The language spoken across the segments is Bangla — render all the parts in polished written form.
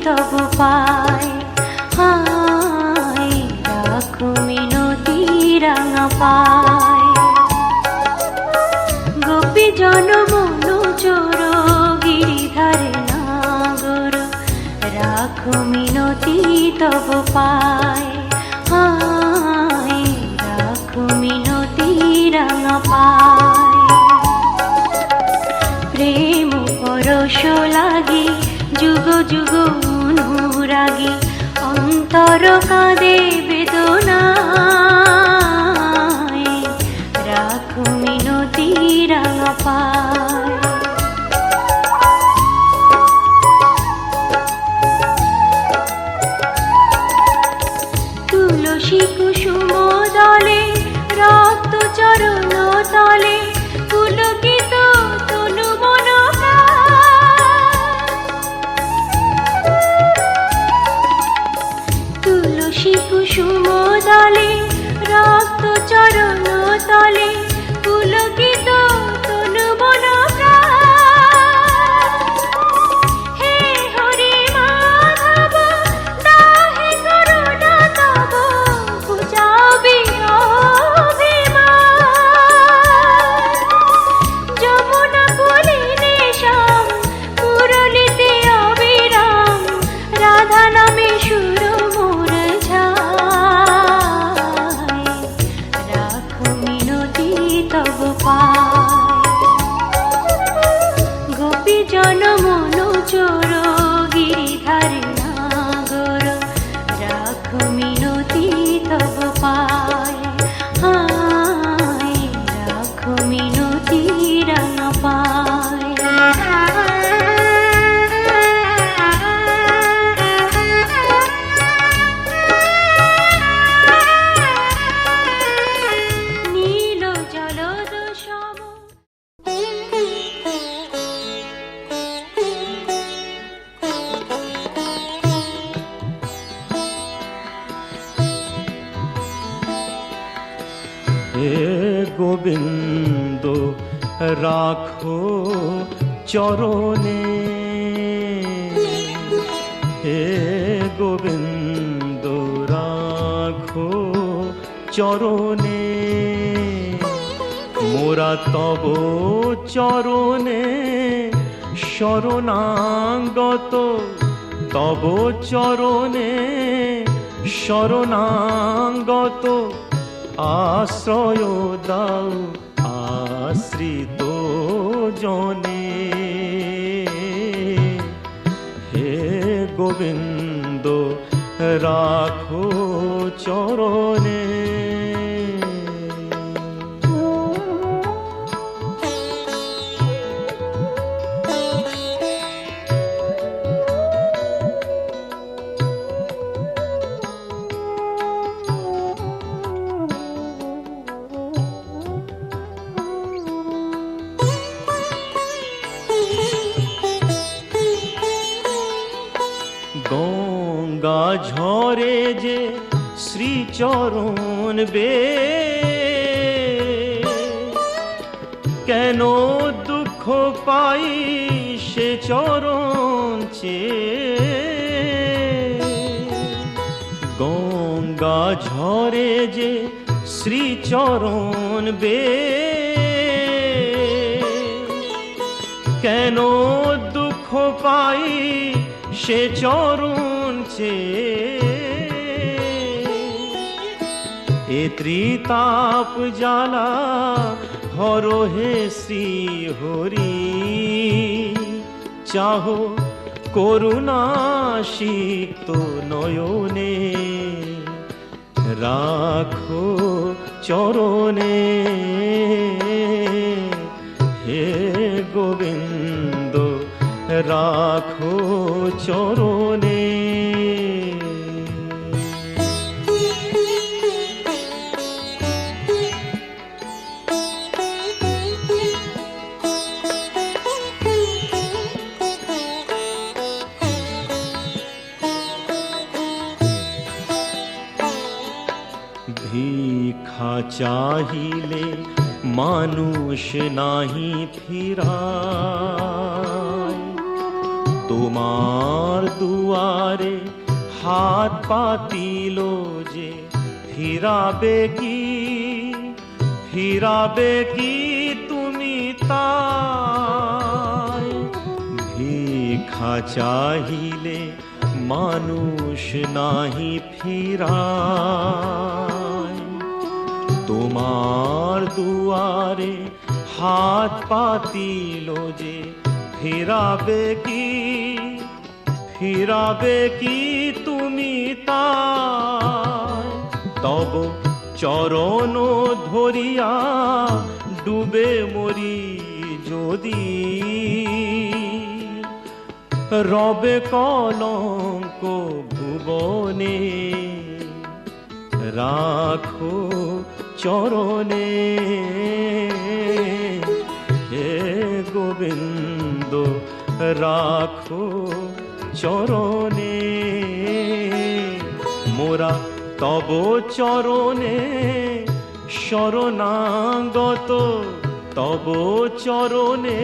তব পায় হায় রাখো মিনতি রাঙা পায় গোপী জন মনু চোর গিরিধারে নাগর রাখো মিনতি তব পায় হায় রাখো মিনতি রাঙা পায় প্রেম পরশ লাগি যুগ যুগ অনুরাগী অন্তর কাঁদে বেদনায় রাখো মিনতি রাঙা পায় তুলসী কুসুম দলে রক্ত চরণ তলে পুলকিত তনু মন তুলসী কুসুম দলে রক্ত চরণ তলে পুলকিত তনু মন হে হরি মাধব দাহে করুণা তব বুঝাবি যমুনা কুলিনে শ্যাম মুরলিতে অবিরাম রাধা নামে সুর মোর ঝায় রাখো মিনতি তব পায় গোপী জন মনু চোর গিরিধারে নাগর রাখো মিনতি তব পায় হায় রাখো মিনতি রাঙা পায় নীল জলদ সম হে গোবিন্দ রাখো চরণে হে গোবিন্দ রাখো চরণে মোরা তব চরণে শরণাগত তব চরণে শরণাগত আশ্রয় দাও আশ্রিত জনে হে গোবিন্দ রাখো চরণে গঙ্গা ঝরে যে শ্রীচরণ বে কেন দুঃখ পাই সে চরণ চেয়ে গঙ্গা ঝরে যে শ্রীচরণ বে কেন দুঃখ পাই সে চরণ চেয়ে এ ত্রিতাপ জ্বালা হর হে শ্রী হরি চাহো করুণা সিক্ত নয়নে রাখো চরণে হে গোবিন্দ রাখো চরণে চাহিলে মানুষ নাহি ফিরায়। তোমার দুয়ারে হাত পাতিল যে ফিরাবে কি তুমি তাই। ভিক্ষা চাহিলে মানুষ নাহি ফিরায়। তোমার দুয়ারে হাত পাতিল যে ফিরাবে কি তুমি তাই। তব চরণ ধরিয়া ডুবে মরি যদি, রবে কলঙ্ক ভুবনে রাখো চরণে। হে গোবিন্দ রাখো চরণে। মোরা তব চরণে শরণাগত, তব চরণে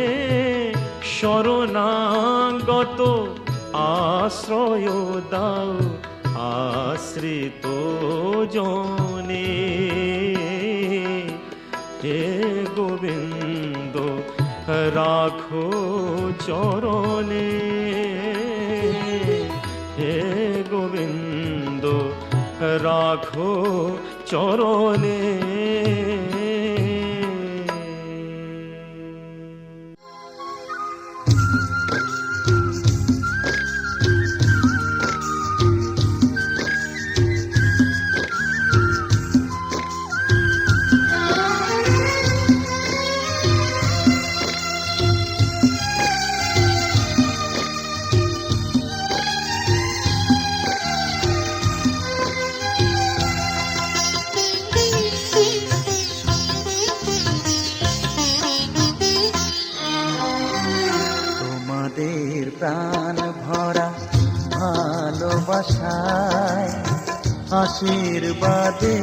শরণাগত। আশ্রয় দাও আশ্রিত জনে। হে গোবিন্দ রাখো চরণে। হে গোবিন্দ রাখো চরণে। প্রাণ ভরা ভালোবাসায় আশীর্বাদে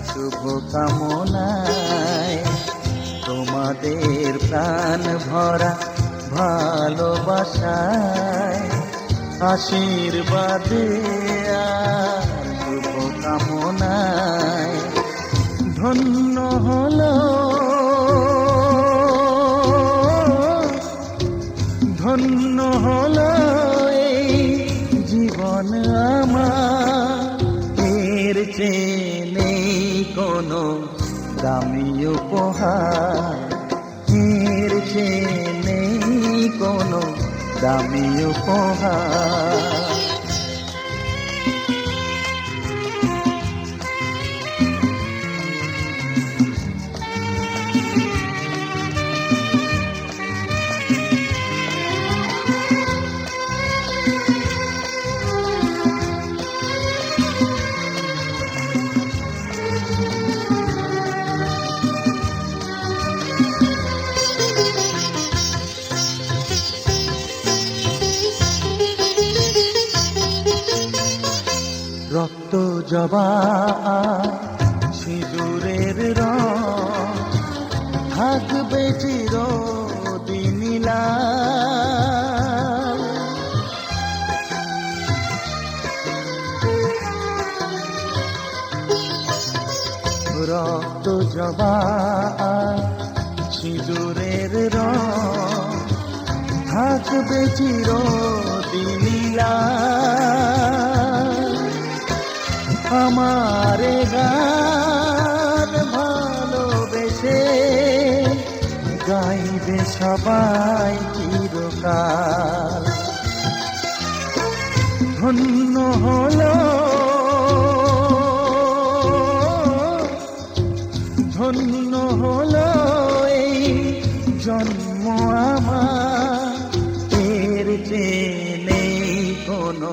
শুভ কামনায়। তোমাদের প্রাণ ভরা ভালোবাসায় আশীর্বাদে শুভ কামনায়। ধন্য হলো ধন্য হলো এই জীবন আমার। এর চেয়ে নেই কোনো দামি উপহার, এর চেয়ে নেই কোনো দামি উপহার। রক্ত জবা সিঁদুরের রং থাকবে চিরদিন লাল। রক্ত জবা সিঁদুরের রং থাকবে চিরদিন লাল। আমারে গান ভালোবেসে গাইবে সবাই চিরকাল। ধন্য হলো ধন্য হলো এই জন্ম আমার। এর চেয়ে নেই কোনো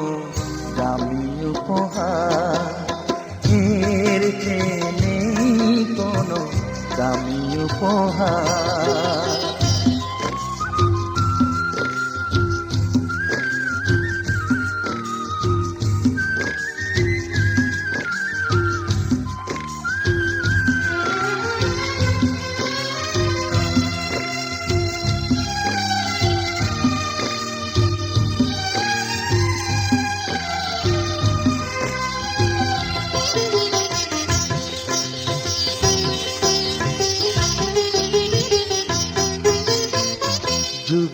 দামি উপহার, এর চেয়ে নেই কোনো দামি উপহার।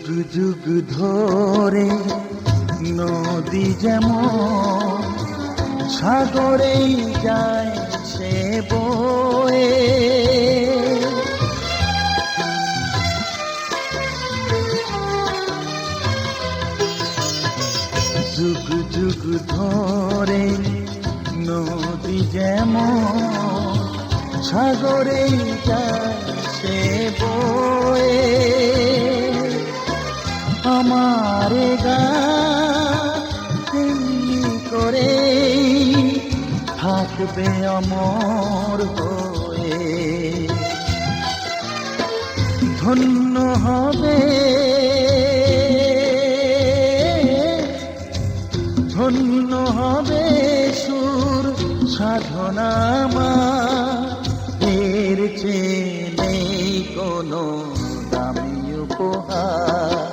যুগ ধরে নদী যেমন সাগরেই যায় সে বয়ে, যুগ যুগ ধরে নদী যেমন সাগরেই যায় সে বয়ে, আমার গান তেমনি করে থাকবে অমর হয়ে, ধন্য হবে ধন্য হবে সুর সাধনা এর চেয়ে নেই কোনো দামি উপহার,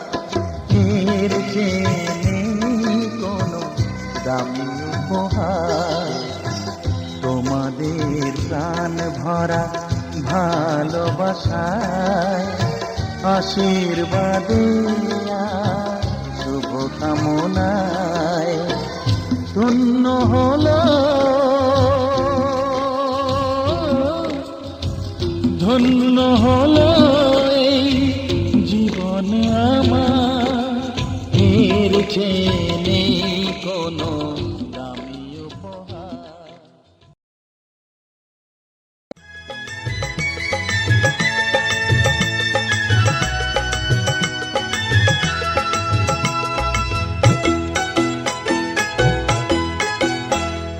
এর চেয়ে নেই কোনো দামি উপহার। তোমাদের প্রাণ ভরা ভালোবাসায় আশীর্বাদে শুভ কামনায় ধন্য হলো ধন্য হলো এই জীবন আমার, এর চেয়ে নেই কোনো দামি উপহার।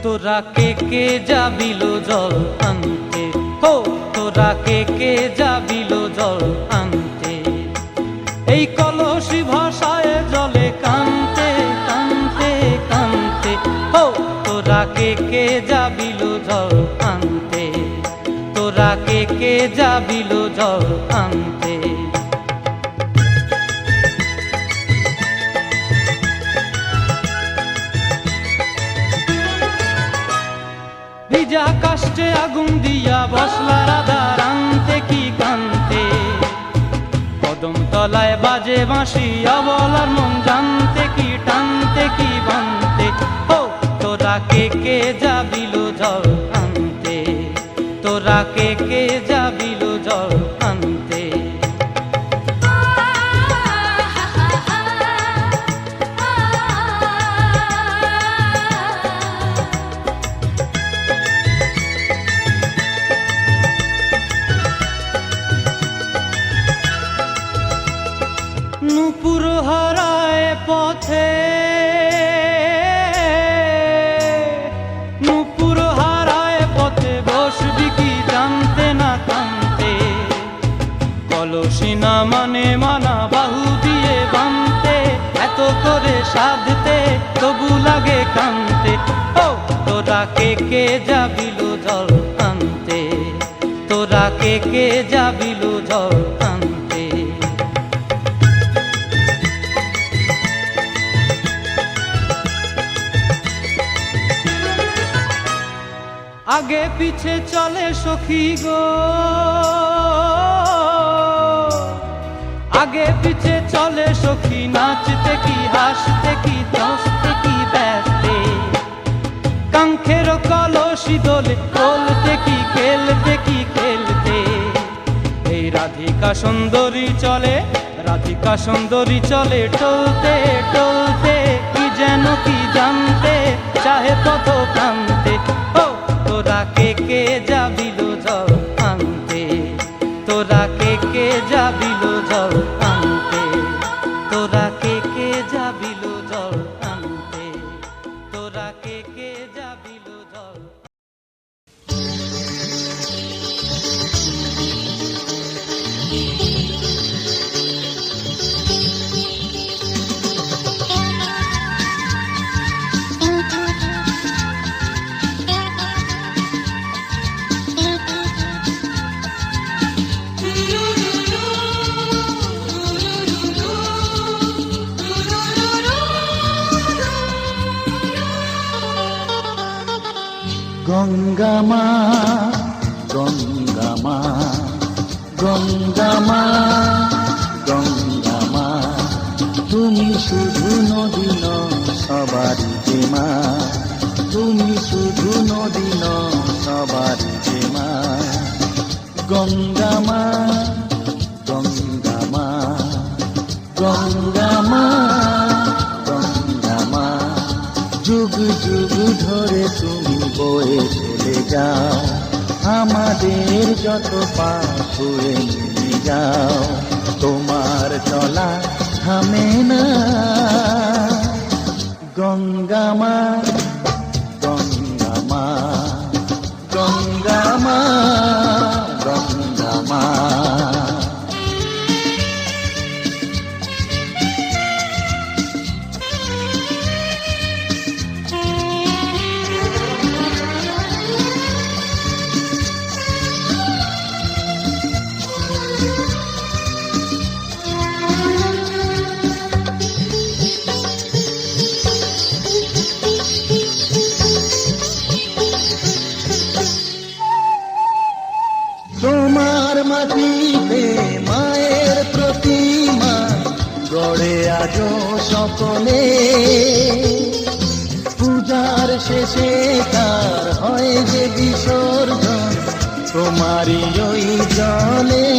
তোরা কে যাবিল জল আনতে, হো তোরা কে যাবিল জল আনতে, এই কলসি ভাষায় জলে কানতে কানতে কানতে, হো তোরা কে যাবিল জল আনতে, তোরা কে যাবিল জল আনতে। ভিজা কাষ্টে আগুন দিয়া বসলা রাধা রানতে কি কানতে, কদম তলায় বাজে বাঁশি অবলার মন জানতে কি টানতে কি বানতে, ও তোরা কে যাবিল জল আনতে, তোরা কে যাবিল জল আনতে। নূপুর হারায় পথে, নূপুর হারায় পথে বসবি কি জানতে না কানতে, কলসি না মানে মানা বাহু দিয়ে বানতে, এত করে সাধতে তবু লাগে কানতে, ও তোরা কে যাবিল জল আনতে, তোরা কে যাবিল জল আনতে। আগে পিছে চলে সখী গো, আগে পিছে চলে সখী, নাচতে কি হাসতে কি দশতে কি ব্যস্তে, কাঙ্ক্ষের কলসি দোলে বলতে কি খেলতে কি খেলতে। এই রাধিকা সুন্দরী চলে, রাধিকা সুন্দরী চলে টলতে টলতে, কি যেন কি জানতে চাহে পথ প্রান্তে, ও তোরা কে যাবিল জল আনতে, তোরা কে যাবিল জল আনতে, তোরা কে যাবিল জল আনতে, তোরা কে যাবিল জল। গঙ্গা মা গঙ্গা মা গঙ্গা মা গঙ্গা মা শুধু নদী নও সবারই যে মা, তুমি শুধু নদী নও সবারই যে মা। গঙ্গা মা, গঙ্গা মা, গঙ্গা মা, গঙ্গা মা, যুগ যুগ ধরে তুমি বয়ে চলে যাও, আমাদের যত পাপ ছুঁয়ে নিয়ে যাও। তোমার চলা থামে না, গঙ্গা মা, গঙ্গা মা, গঙ্গা মা, গঙ্গা মা। তোমার মাটিতে মায়ের প্রতিমা গড়ে আজো সকলে, পূজার শেষে তার হয় যে বিসর্জন তোমারই ওই জলে।